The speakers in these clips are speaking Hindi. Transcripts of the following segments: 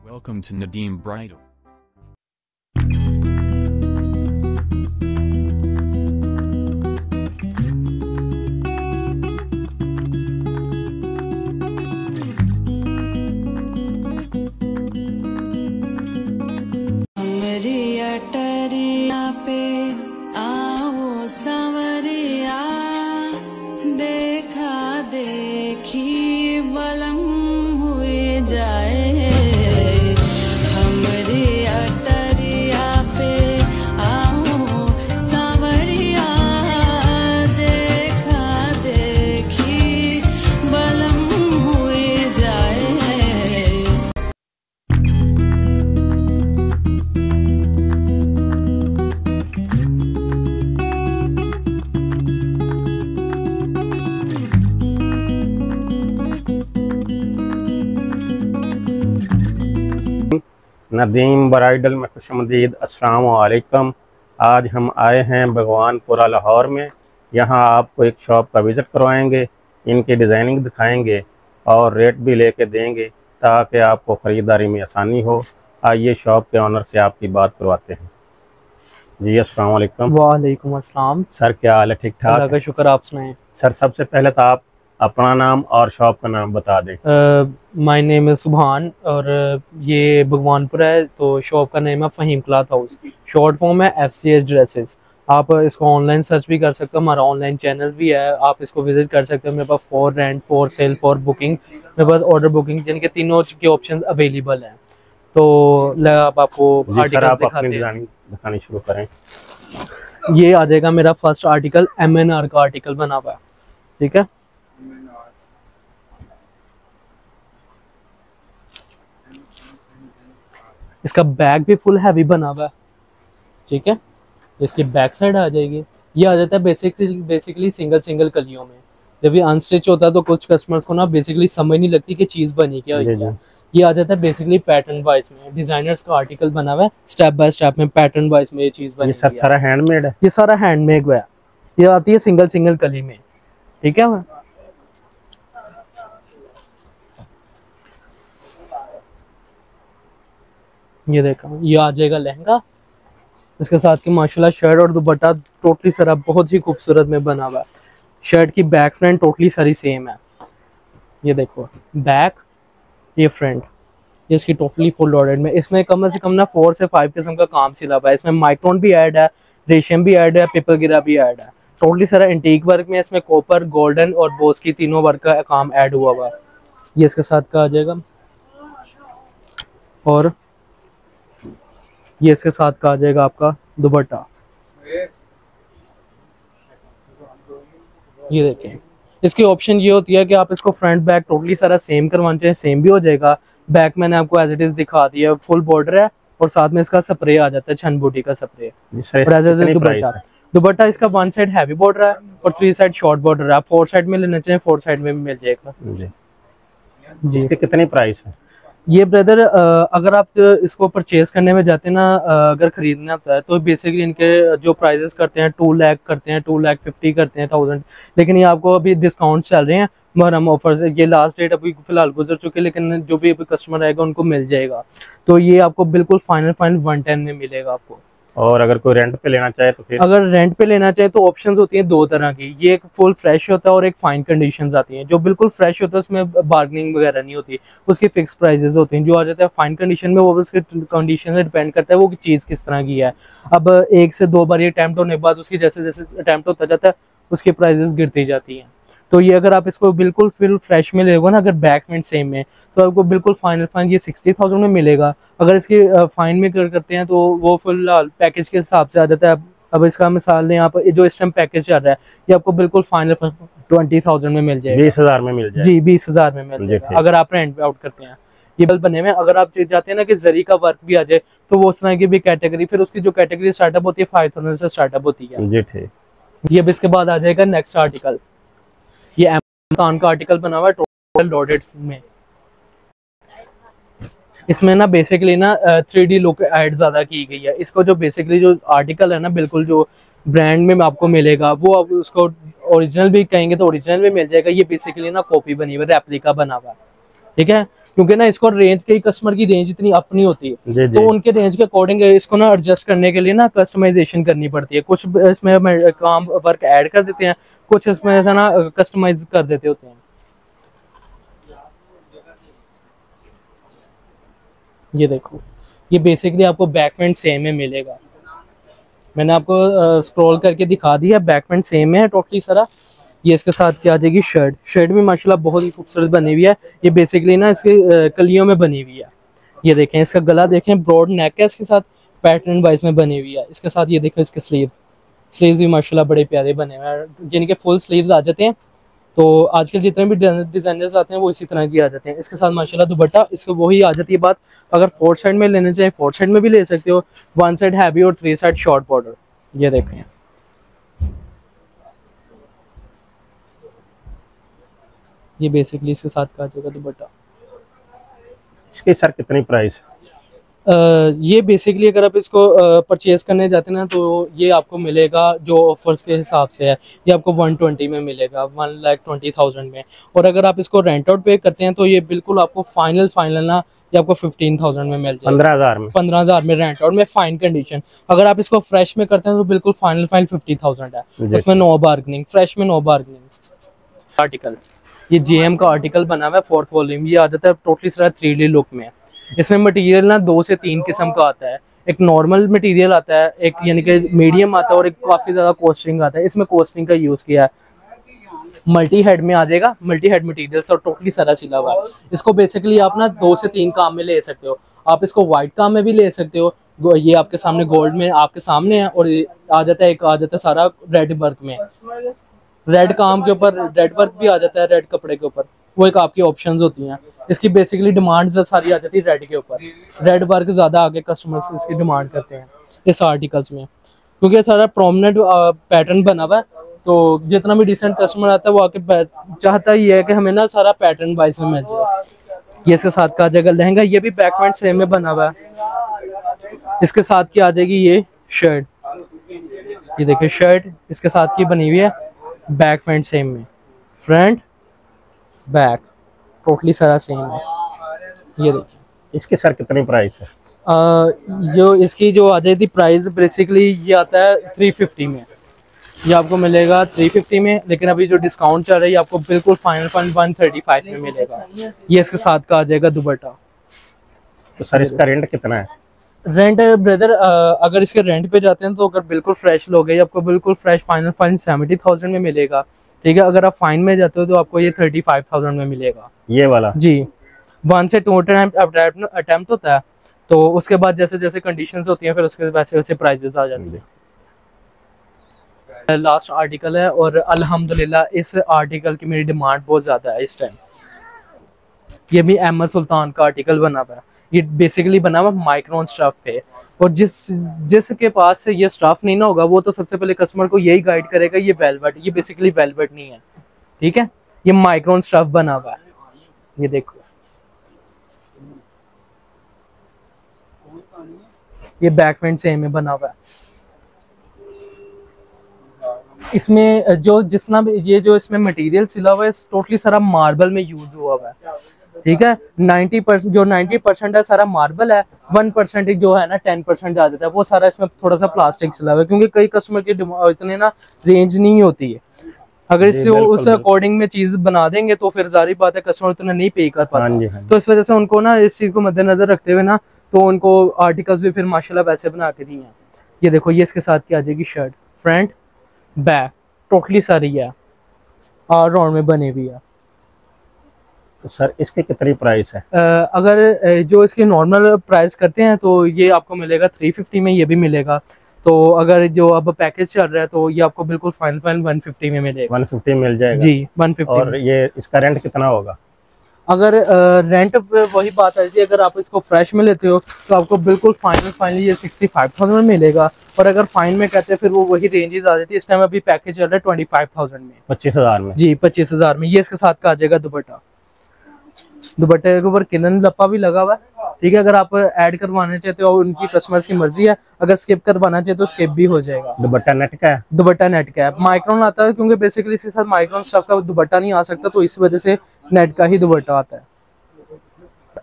Welcome to Nadeem Bridal. हमरी अटरिया पे आओ संवरिया, देखा देखी बलम हुए जाए। हमरी अटरिया पे आओ संवरिया, देखा देखी बलम हुए जाए। नदीम ब्राइडल में खुशमदीद अस्सलाम वालेकुम। आज हम आए हैं भगवानपुरा लाहौर में। यहाँ आपको एक शॉप का विज़िट करवाएंगे, इनकी डिज़ाइनिंग दिखाएंगे और रेट भी लेके देंगे ताकि आपको ख़रीदारी में आसानी हो। आइए शॉप के ऑनर से आपकी बात करवाते हैं। जी अस्सलाम वालेकुम। वालेकुम अस्सलाम। सर क्या हाल है? ठीक ठाक? अल्लाह का शुक्र, आप सुनाएं। सर सबसे पहले तो आप अपना नाम और शॉप का नाम बता दें। माय नेम है सुभान और ये भगवानपुर है, तो शॉप का नेम है Faheem cloth house. Short form है FCS ड्रेसेस। आप इसको ऑनलाइन सर्च भी कर सकते हो, हमारा ऑनलाइन चैनल भी है, आप इसको विजिट कर सकते हो। मेरे पास for rent, for sale, for booking, मेरे पास ऑर्डर बुकिंग, जिनके तीनों के ऑप्शन अवेलेबल हैं। तो आप आपको आर्टिकल दिखानी शुरू करें। ये आ जाएगा मेरा फर्स्ट आर्टिकल, MNR का आर्टिकल बना हुआ है, ठीक है। इसका बैक भी फुल हैवी बना हुआ है, ठीक है। इसकी बैक साइड आ जाएगी। ये आ जाता है बेसिकली सिंगल कलियों में। जब ये अनस्टिच होता है तो कुछ कस्टमर्स को ना बेसिकली समझ नहीं लगती कि चीज़ बनी क्या हुई है। ये आ जाता है बेसिकली पैटर्न वाइज में, डिजाइनर्स का आर्टिकल बना हुआ है, स्टेप बाय स्टेप में पैटर्न वाइज में ये चीज़ बनी है। सारा हैंडमेड है, ये सारा हैंडमेड है। ये आती है सिंगल कली में, ठीक है। ये देखो, ये आ जाएगा लहंगा, इसके साथ की माशाल्लाह शर्ट और दुपट्टा टोटली सारा बहुत ही खूबसूरत में बना हुआ है। शर्ट की बैक फ्रंट टोटली सारी सेम है। ये देखो बैक, ये फ्रंट, ये इसकी टोटली फुल लोडेड में। इसमें कम से कम ना 4 से 5 किस्म का काम सिला हुआ है। इसमें माइक्रोन भी ऐड है, रेशम भी ऐड है, पिपल गिरा भी ऐड है। टोटली सारा एंटीक वर्क में। इसमें कॉपर, गोल्डन और बोस की तीनों वर्क का काम ऐड हुआ हुआ। ये इसके साथ का आ जाएगा और ये इसके साथ का आ जाएगा आपका दुपट्टा। ये देखें, इसकी ऑप्शन ये होती है कि आप इसको फ्रंट बैक टोटली सारा सेम करवाना चाहें, सेम भी हो जाएगा। बैक मैंने आपको एज इट इज दिखा दिया, फुल बॉर्डर है और साथ में इसका स्प्रे आ जाता है, छन बूटी का स्प्रे। दुपट्टा इसका 1 साइड हैवी बॉर्डर है और 3 साइड शॉर्ट बॉर्डर है। आप 4 साइड में लेना चाहें 4 साइड में भी मिल जाएगा जी। इसके कितने प्राइस है? ये ब्रदर अगर आप इसको परचेज करने में जाते हैं ना, अगर खरीदना होता है तो बेसिकली इनके जो प्राइजेस करते हैं 2 लाख करते हैं, 2,50,000 करते हैं 1000। लेकिन ये आपको अभी डिस्काउंट चल रहे हैं, मुहर्रम ऑफर्स। ये लास्ट डेट अभी फिलहाल गुजर चुके हैं, लेकिन जो भी कस्टमर आएगा उनको मिल जाएगा। तो ये आपको बिल्कुल फाइनल 110 में मिलेगा आपको। और अगर कोई रेंट पे लेना चाहे तो फिर? अगर रेंट पे लेना चाहे तो ऑप्शंस होती हैं 2 तरह की। ये एक फुल फ्रेश होता है और एक फाइन कंडीशंस आती हैं। जो बिल्कुल फ्रेश होता है उसमें बार्गेनिंग वगैरह नहीं होती, उसकी फिक्स प्राइसेस होते हैं। जो आ जाता है फाइन कंडीशन में, वो उसके कंडीशन से डिपेंड करता है वो चीज़ किस तरह की है। अब 1 से 2 बार ये अटैम्प्ट होने के बाद उसकी जैसे जैसे अटैम्प्ट होता जाता है उसकी प्राइजेस गिरती जाती हैं। तो ये अगर आप इसको बिल्कुल फिल फ्रेश में लेगा ना, अगर बैक फ्रंट सेम में, तो आपको बिल्कुल फाइन ये 60,000 में मिलेगा। अगर इसकी फाइन में करते हैं तो वो फुल पैकेज के हिसाब से आ जाता है। अब इसका मिसाल लें आप, जो इस टाइम पैकेज चल रहा है ये आपको बिल्कुल फाइनल 20,000 में मिल जाएगा। 20,000 में मिल जाएगा जी, 20,000 में मिल जाएगा अगर आप रेंट आउट करते हैं। ये बल बने हुए, अगर आप चाहते हैं ना कि जरी का वर्क भी आ जाए तो वो उस तरह की भी कैटेगरी, फिर उसकी जो कैटेगरी स्टार्टअप होती है 5,000 से स्टार्टअप होती है जी। ठीक, ये अब इसके बाद आ जाएगा नेक्स्ट आर्टिकल। ये अमेज़न का आर्टिकल बना हुआ है टोटल लोडेड में। इसमें ना बेसिकली ना 3D लुक ऐड ज़्यादा की गई है। इसको जो बेसिकली जो आर्टिकल है ना, बिल्कुल जो ब्रांड में आपको मिलेगा वो अब उसको ओरिजिनल भी कहेंगे तो ओरिजिनल भी मिल जाएगा। ये बेसिकली ना कॉपी बनी हुई है, रेप्लिका बना हुआ है, ठीक है। क्योंकि ना इसको रेंज, कई कस्टमर की रेंज इतनी अपनी होती है, जी जी। तो उनके रेंज के अकॉर्डिंग इसको ना एडजस्ट करने के लिए ना कस्टमाइजेशन करनी पड़ती है। कुछ इसमें काम वर्क ऐड कर देते हैं, कुछ इसमें ऐसा ना कस्टमाइज कर देते होते हैं। ये देखो, ये बेसिकली आपको बैक पैंट सेम में मिलेगा। मैंने आपको स्क्रॉल करके दिखा दिया, बैक पैंट सेम है टोटली सारा। ये इसके साथ क्या आ जाएगी शर्ट। शर्ट भी माशाल्लाह बहुत ही खूबसूरत बनी हुई है। ये बेसिकली ना इसके कलियों में बनी हुई है। ये देखें, इसका गला देखें, ब्रॉड नेक है, इसके साथ पैटर्न वाइज में बनी हुई है। इसके साथ ये देखें इसके स्लीव्स भी माशाल्लाह बड़े प्यारे बने हुए हैं, यानी कि फुल स्लीव्स आ जाते हैं। तो आजकल जितने भी डिजाइनर्स आते हैं वो इसी तरह की आ जाते हैं। इसके साथ माशाल्लाह दुपट्टा, इसको वही आ जाती है बात। अगर 4 साइड में लेने चाहिए 4 साइड में भी ले सकते हो, 1 साइड हैवी और 3 साइड शॉर्ट बॉर्डर। ये देखें, ये बेसिकली इसके साथ का जाएगा दुपट्टा। इसके सर कितनी प्राइस? ये बेसिकली अगर आप इसको परचेज करने जाते हैं ना, तो ये आपको मिलेगा जो ऑफर्स के हिसाब से है, ये आपको 120 में मिलेगा, 1,20,000 में। और अगर आप इसको रेंट आउट पे करते हैं तो ये बिल्कुल आपको फाइनल ना ये आपको 15,000 में मिल जाएगा। 15,000 में? 15,000 में रेंट आउट में फाइन कंडीशन। अगर आप इसको फ्रेश में करते हैं तो बिल्कुल फाइनल 50,000 है, उसमें नो बार्गेनिंग, फ्रेश में नो बार्गेनिंग। आर्टिकल, ये जेएम का आर्टिकल बना हुआ है 4th वॉल्यूम। ये आ जाता है टोटली सारा 3D लुक में। इसमें मटेरियल ना 2 से 3 किस्म का आता है। एक नॉर्मल मटेरियल आता है, एक यानी कि मीडियम आता है, और एक काफी ज्यादा कोस्टिंग आता है। इसमें कोस्टिंग का यूज किया है। मल्टी हेड में आ जाएगा, मल्टी हेड मटेरियल और टोटली सारा सिला हुआ है। इसको बेसिकली आप ना 2 से 3 काम में ले सकते हो। आप इसको व्हाइट काम में भी ले सकते हो, ये आपके सामने गोल्ड में आपके सामने है, और आ जाता है एक आ जाता है सारा रेड वर्क में, रेड काम के ऊपर रेड वर्क भी आ जाता है, रेड कपड़े के ऊपर। वो एक आपकी ऑप्शंस होती हैं। इसकी बेसिकली डिमांड सारी आ जाती है रेड के ऊपर। रेड वर्क ज्यादा आगे कस्टमर्स इसकी डिमांड करते हैं इस आर्टिकल्स में, क्योंकि सारा प्रोमिनेंट पैटर्न बना हुआ है। तो जितना भी डिसेंट कस्टमर आता है वो आके चाहता ही है कि हमें ना सारा पैटर्न वाइज में मिल जाए। ये इसके साथ का आ जाएगा लहंगा, ये भी बैक पैंट सेम में बना हुआ है। इसके साथ की आ जाएगी ये शर्ट, ये देखिए शर्ट इसके साथ की बनी हुई है, बैक पैंट सेम में, फ्रंट बैक टोटली सारा सेम है। ये देखिए, इसके सर कितनी प्राइस है? जो इसकी जो आ जाती प्राइस बेसिकली ये आता है 350 में। ये आपको मिलेगा 350 में, लेकिन अभी जो डिस्काउंट चल रही है आपको बिल्कुल फाइनल 135 में मिलेगा। ये इसके साथ का आ जाएगा दुपट्टा। तो सर इसका रेंट कितना है? रेंट ब्रदर, अगर इसके रेंट पे जाते हैं तो अगर बिल्कुल फ्रेश लोगे आपको बिल्कुल फ्रेश फाइनल 70,000 में मिलेगा। ठीक है, अगर आप फाइन में जाते हो तो आपको ये 35,000 में मिलेगा। ये वाला जी 1 से 2 अटेम्प्ट होता है, तो उसके बाद जैसे जैसे कंडीशंस होती हैं फिर उसके वैसे वैसे प्राइजेस आ जाती है। लास्ट आर्टिकल है, और अल्हम्दुलिल्लाह इस आर्टिकल की मेरी डिमांड बहुत ज़्यादा है इस टाइम। ये भी अहमद सुल्तान का आर्टिकल बना हुआ है। ये बेसिकली बना हुआ माइक्रोन स्टफ पे, और जिसके पास से ये स्टफ नहीं ना होगा वो तो सबसे पहले कस्टमर को यही गाइड करेगा ये वेलवेट, ये बेसिकली वेलवेट नहीं है। ठीक है, ये माइक्रोन स्टफ बना हुआ है। ये देखो, ये बैक पैंट सेम में बना हुआ है। इसमें जो जितना भी ये जो इसमें मटेरियल सिला हुआ है टोटली सारा मार्बल में यूज हुआ हुआ है। ठीक है, 90% है सारा मार्बल है, 1% जो है ना 10% आ जाता है, वो सारा इसमें थोड़ा सा प्लास्टिक सिला हुआ है, क्योंकि कई कस्टमर की इतने ना रेंज नहीं होती है। अगर इससे उस अकॉर्डिंग में चीज बना देंगे तो फिर जारी बात है कस्टमर उतना नहीं पे कर पाता। तो इस वजह से उनको ना इस चीज को मद्देनजर रखते हुए ना तो उनको आर्टिकल्स भी फिर माशाल्लाह वैसे बना के दिए हैं। ये देखो, ये इसके साथ क्या आ जाएगी शर्ट, फ्रंट बैक टोटली सारी है और राउंड में बनी हुई है। तो सर इसकी कितनी प्राइस है? अगर जो इसकी नॉर्मल प्राइस करते हैं तो ये आपको मिलेगा 350 में, ये भी मिलेगा। तो अगर जो अब पैकेज चल रहा है तो ये आपको बिल्कुल फाइनल 150 में मिलेगा। 150 मिल जाएगा जी, 150। और ये इसका रेंट कितना होगा? अगर रेंट पे वही बात आ जाती है, अगर आप इसको फ्रेश में लेते हो तो आपको बिल्कुल फाइनल ये 65,000 में मिलेगा, और अगर फाइन में कहते हैं फिर वो वही रेंजेस आ जाती है। इस टाइम अभी पैकेज चल रहा है 25,000 में, 25,000 में जी 25,000 में। ये इसके साथ का आ जाएगा दुपट्टा, दुपट्टे के ऊपर किलन लप्पा भी लगा हुआ है। ठीक है, अगर आप ऐड करवाना चाहते हो उनकी कस्टमर्स की मर्जी है, अगर स्किप करवाना चाहते हो स्किप भी हो जाएगा। दुपट्टा नेट का है? दुपट्टा नेट का है, माइक्रोन आता है, क्योंकि बेसिकली इसके साथ माइक्रोन स्टफ का दुपट्टा नहीं आ सकता, तो इस वजह से नेट का ही दुपट्टा आता है।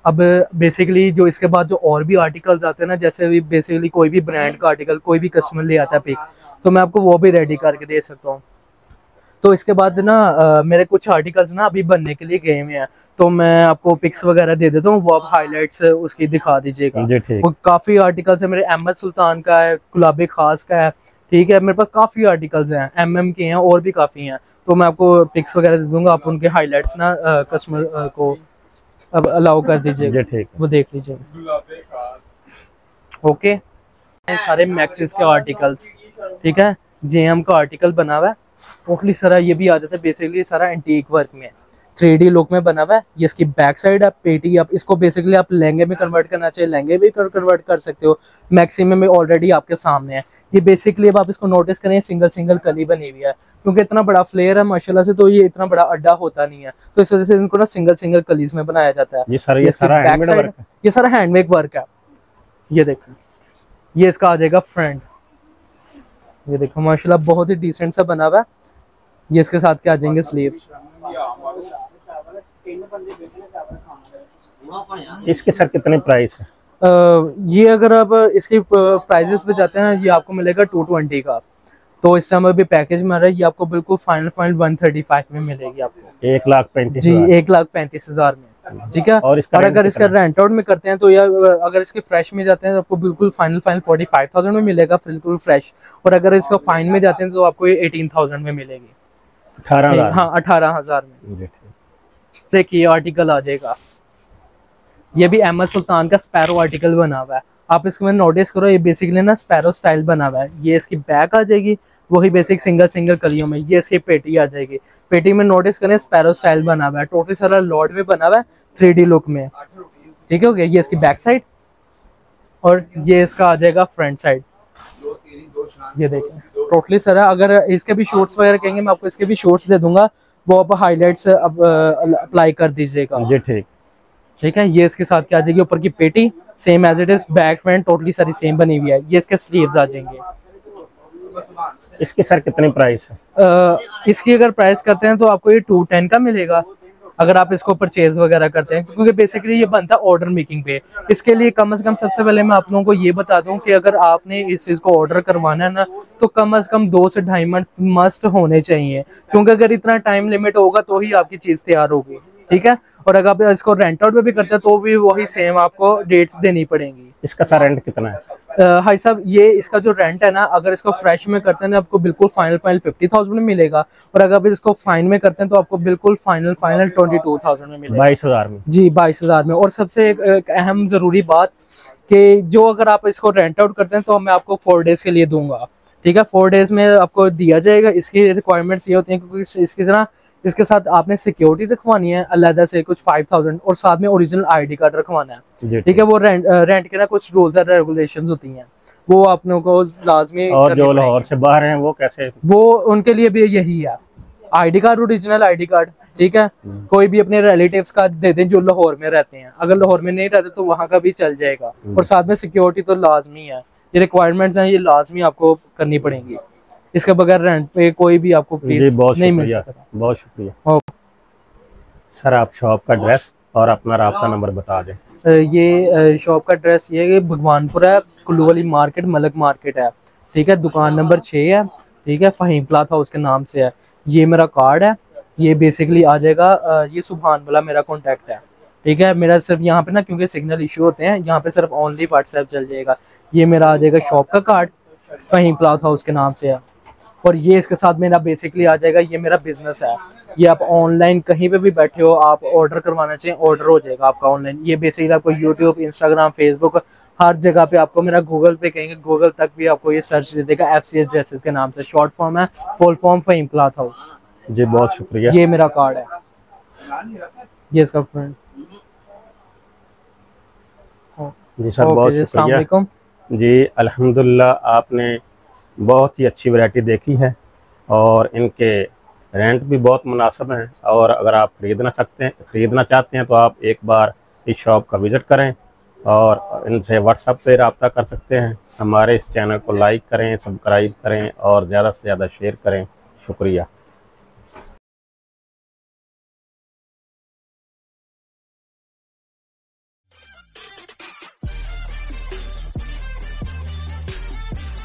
अब बेसिकली जो इसके बाद जो और भी आर्टिकल्स आते हैं ना, जैसे भी बेसिकली कोई भी ब्रांड का आर्टिकल कोई भी कस्टमर ले आता है पिक, तो मैं आपको वो भी रेडी करके दे सकता हूँ। तो इसके बाद ना मेरे कुछ आर्टिकल्स ना अभी बनने के लिए गए हुए हैं, तो मैं आपको पिक्स वगैरह दे देता हूँ, वो आप हाइलाइट्स उसकी दिखा दीजिएगा। वो काफ़ी आर्टिकल्स है मेरे, अहमद सुल्तान का है, गुलाबी खास का है, ठीक है, मेरे पास काफ़ी आर्टिकल्स हैं, MM के हैं और भी काफ़ी हैं। तो मैं आपको पिक्स वगैरह दे दूंगा, आप उनके हाईलाइट्स ना कस्टमर को अब अलाउ कर दीजिएगा, वो देख लीजिएगा। ओके, ये सारे मैक्सिस के आर्टिकल्स, ठीक है, JM का आर्टिकल बना हुआ है टोटली सारा, ये भी आ जाता है बेसिकली सारा एंटीक वर्क में, 3D लुक में बना हुआ है। ये इसकी बैक साइड है, पेटी, आप इसको बेसिकली आप लहंगे में कन्वर्ट करना चाहिए, लहंगे भी कन्वर्ट कर सकते हो, मैक्सिमम में ऑलरेडी आपके सामने है। ये बेसिकली अब आप इसको नोटिस करें, सिंगल सिंगल कली बनी हुई है, क्योंकि इतना बड़ा फ्लेयर है माशाल्लाह से, तो ये इतना बड़ा अड्डा होता नहीं है, तो इस वजह से इनको ना सिंगल सिंगल कलीज में बनाया जाता है। ये सारा हैंडमेड वर्क है। ये देखो, ये इसका आ जाएगा फ्रंट, ये देखो माशाल्लाह बहुत ही डिसेंट सा बना हुआ है। ये इसके साथ क्या आ जाएंगे स्लीव्स। इसके सर कितने प्राइस है? ये अगर आप इसकी प्राइजेस पे जाते हैं, ये आपको मिलेगा 220 का, तो इस टाइम अभी पैकेज में आ रहा है, ये आपको बिल्कुल फाइनल 135 में मिलेगी आपको, 1,35,000 जी, 1,35,000 में, ठीक है। और अगर इसका रेंट आउट में करते हैं तो, या अगर इसके फ्रेश में जाते हैं तो आपको बिल्कुल फाइनल 45,000 में मिलेगा बिल्कुल फ्रेश, और अगर इसका फाइन में जाते हैं तो आपको ये 18,000 में मिलेगी, 18,000, हाँ 18,000 में। देखिए आर्टिकल आ जाएगा, ये भी अहमद सुल्तान का स्पैरो आर्टिकल बना हुआ है, आप इसको नोटिस करो, ये बेसिकली ना स्पैरो स्टाइल बना हुआ है। ये इसकी बैक आ जाएगी, वही बेसिक सिंगल कलियों में, ये इसकी पेटी आ जाएगी, पेटी में नोटिस करें स्पैरो स्टाइल बना हुआ है, टोटली सारा लॉर्ड में बना हुआ है 3D लुक में, ठीक है, हो गया। ये इसकी बैक साइड, और ये इसका आ जाएगा फ्रंट साइड। ये देखिए टोटली सारा, अगर इसके भी शॉर्ट्स वगैरह कहेंगे मैं आपको इसके भी शॉर्ट्स दे दूंगा, वो आप हाईलाइट्स अप्लाई कर दीजिएगा, जी ठीक है। ये इसके साथ क्या आ जाएगी, ऊपर की पेटी same as it is, back front totally सारी सेम बनी हुई है। ये इसके स्लीव्स आ जाएंगे। इसके सर कितने प्राइस है? इसकी अगर प्राइस करते हैं तो आपको ये 210 का मिलेगा, अगर आप इसको परचेज वगैरह करते हैं, क्योंकि बेसिकली ये बनता है ऑर्डर मेकिंग पे। इसके लिए कम से कम सबसे पहले मैं आप लोगों को ये बता दूं कि अगर आपने इस चीज़ को ऑर्डर करवाना है ना, तो कम से कम 2 से 2.5 मंथ मस्ट होने चाहिए, क्योंकि अगर इतना टाइम लिमिट होगा तो ही आपकी चीज़ तैयार होगी, ठीक है। और अगर आप इसको रेंट आउट में भी करते हैं तो भी वही सेम आपको डेट्स देनी पड़ेंगी। इसका सर रेंट कितना है? हाई साहब, ये इसका जो रेंट है ना, अगर इसको फ्रेश में करते हैं ना आपको बिल्कुल फाइनल 50,000 में मिलेगा, और अगर आप इसको फाइन में करते हैं तो आपको बिल्कुल फाइनल 22,000 में मिलेगा, 22,000 में, जी 22,000 में। और सबसे एक अहम जरूरी बात कि जो अगर आप इसको रेंट आउट करते हैं तो मैं आपको 4 डेज के लिए दूंगा, ठीक है, 4 डेज में आपको दिया जाएगा। इसकी रिक्वायरमेंट्स ये होती हैं क्योंकि इसकी ना इसके साथ आपने सिक्योरिटी रखवानी है अलग से कुछ 5,000, और साथ में ओरिजिनल ID कार्ड रखवाना है, ठीक है। वो रेंट के ना कुछ रूल्स एंड रेगुलेशंस होती हैं, वो आप लोगों को लाजमी। और जो लाहौर से बाहर हैं वो कैसे? वो उनके लिए भी यही है, ID card, original ID card, ठीक है। कोई भी अपने रिलेटिव्स का दे दें जो लाहौर में रहते हैं, अगर लाहौर में नहीं रहते तो वहाँ का भी चल जाएगा, और साथ में सिक्योरिटी तो लाजमी है। ये रिक्वायरमेंट्स हैं, ये लाजमी आपको करनी पड़ेंगी, इसके बगैर रेंट पे कोई भी आपको प्लीज नहीं मिल सकता। बहुत शुक्रिया सर। आप शॉप का एड्रेस और अपना राब्ता नंबर बता दें। ये शॉप का एड्रेस ये है, भगवानपुर है, कुल्लू वाली मार्केट, मलक मार्केट है, ठीक है। दुकान नंबर 6 है, ठीक है, फहीम क्लॉथ हाउस के नाम से है। ये मेरा कार्ड है, ये बेसिकली आ जाएगा, ये सुभान वाला मेरा कॉन्टैक्ट है, ठीक है। मेरा सिर्फ यहाँ पे ना क्योंकि सिग्नल इशू होते हैं यहाँ पे, सिर्फ ओनली व्हाट्सएप चल जाएगा। ये मेरा आ जाएगा शॉप का कार्ड, फहीम क्लॉथ हाउस के नाम से है। और ये इसके साथ मेरा बेसिकली आ जाएगा, ये मेरा बिजनेस है, ये आप ऑनलाइन कहीं पे भी बैठे हो, आप ऑर्डर करवाना चाहिए, ऑर्डर हो जाएगा आपका ऑनलाइन। ये बेसिकली आपको यूट्यूब, इंस्टाग्राम, फेसबुक, हर जगह पे आपको, मेरा गूगल पे कहेंगे, गूगल तक भी आपको ये सर्च दे देगा, FCS ड्रेसेस के नाम से, शॉर्ट फॉर्म है, full form Faheem cloth house. जी बहुत शुक्रिया। ये मेरा कार्ड है, ये इसका फ्रेंड। जी सर बहुत शुक्रिया। जी अल्हम्दुलिल्लाह, आपने बहुत ही अच्छी वैरायटी देखी है, और इनके रेंट भी बहुत मुनासिब हैं, और अगर आप ख़रीदना चाहते हैं तो आप एक बार इस शॉप का विज़िट करें, और इनसे व्हाट्सएप पे रब्ता कर सकते हैं। हमारे इस चैनल को लाइक करें, सब्सक्राइब करें, और ज़्यादा से ज़्यादा शेयर करें। शुक्रिया।